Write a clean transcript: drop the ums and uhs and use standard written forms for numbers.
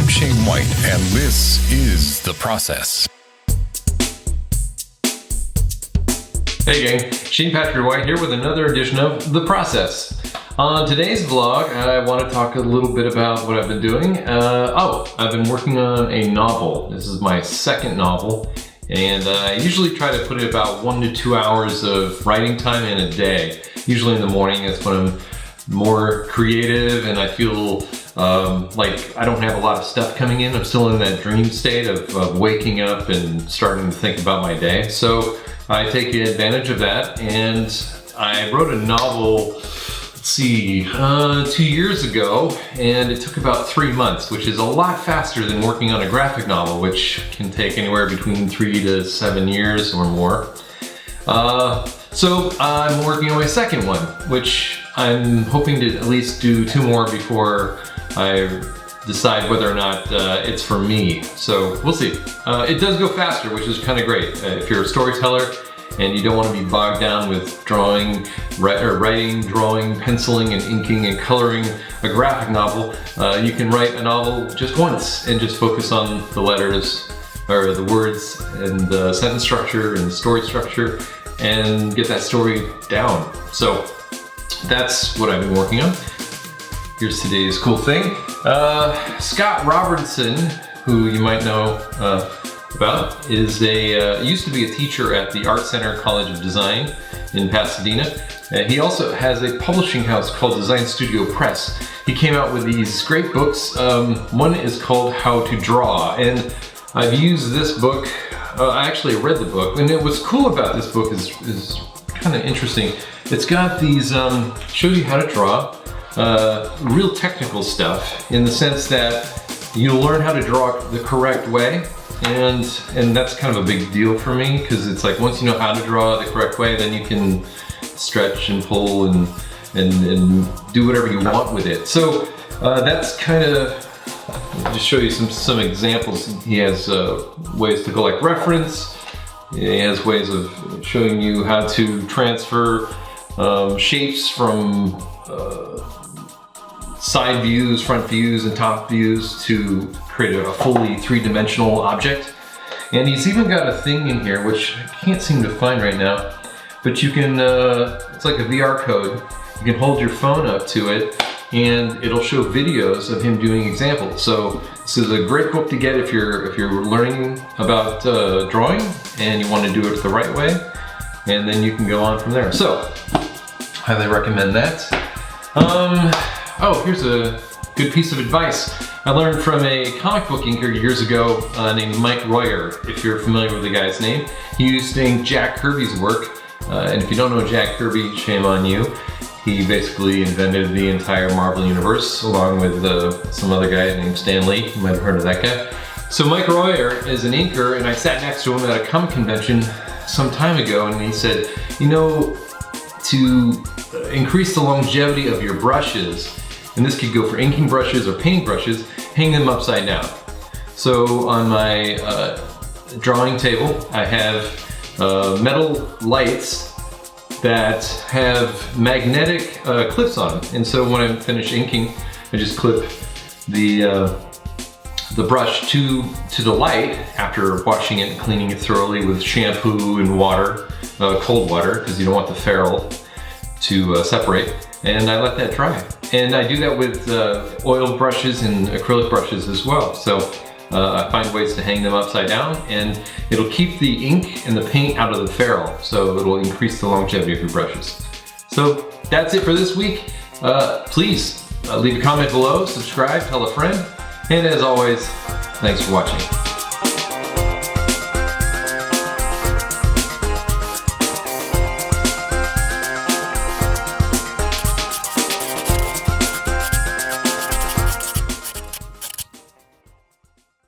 White, and this is The Process. Hey gang, Shane Patrick White here with another edition of The Process. On today's vlog, I want to talk a little bit about what I've been doing. I've been working on a novel. This is my second novel, and I usually try to put in about 1 to 2 hours of writing time in a day. Usually in the morning, that's when I'm more creative and I feel like I don't have a lot of stuff coming in. I'm still in that dream state of waking up and starting to think about my day. So I take advantage of that, and I wrote a novel, 2 years ago, and it took about 3 months, which is a lot faster than working on a graphic novel, which can take anywhere between 3 to 7 years or more. So I'm working on my second one, which I'm hoping to at least do 2 more before I decide whether or not it's for me. So we'll see. It does go faster, which is kind of great. If you're a storyteller and you don't want to be bogged down with writing, drawing, penciling, and inking and coloring a graphic novel, you can write a novel just once and just focus on the letters or the words and the sentence structure and the story structure and get that story down. So that's what I've been working on. Here's today's cool thing. Scott Robertson, who you might know about, is used to be a teacher at the Art Center College of Design in Pasadena. He also has a publishing house called Design Studio Press. He came out with these great books. One is called How to Draw, and I've used this book. I actually read the book, and what's cool about this book is kind of interesting. It's got these, shows you how to draw, real technical stuff, in the sense that you'll learn how to draw the correct way, and that's kind of a big deal for me, because it's like once you know how to draw the correct way, then you can stretch and pull and do whatever you want with it. So that's kind of, just show you some examples. He has ways to collect reference. He has ways of showing you how to transfer shapes from side views, front views, and top views to create a fully three-dimensional object. And he's even got a thing in here, which I can't seem to find right now, but you can, it's like a VR code. You can hold your phone up to it, and it'll show videos of him doing examples. So this is a great book to get if you're learning about drawing and you want to do it the right way, and then you can go on from there. So highly recommend that. Oh, here's a good piece of advice I learned from a comic book inker years ago named Mike Royer. If you're familiar with the guy's name, he used to ink Jack Kirby's work, and if you don't know Jack Kirby, shame on you. He basically invented the entire Marvel Universe, along with some other guy named Stan Lee. You might have heard of that guy. So Mike Royer is an inker, and I sat next to him at a comic convention some time ago, and he said, you know, to increase the longevity of your brushes, and this could go for inking brushes or painting brushes, hang them upside down. So on my drawing table, I have metal lights that have magnetic clips on them. And so when I'm finished inking, I just clip the brush to the light after washing it and cleaning it thoroughly with shampoo and water, cold water, because you don't want the ferrule to separate. And I let that dry. And I do that with oil brushes and acrylic brushes as well. So I find ways to hang them upside down, and it'll keep the ink and the paint out of the ferrule, so it'll increase the longevity of your brushes. So that's it for this week. Please leave a comment below, subscribe, tell a friend, and as always, thanks for watching.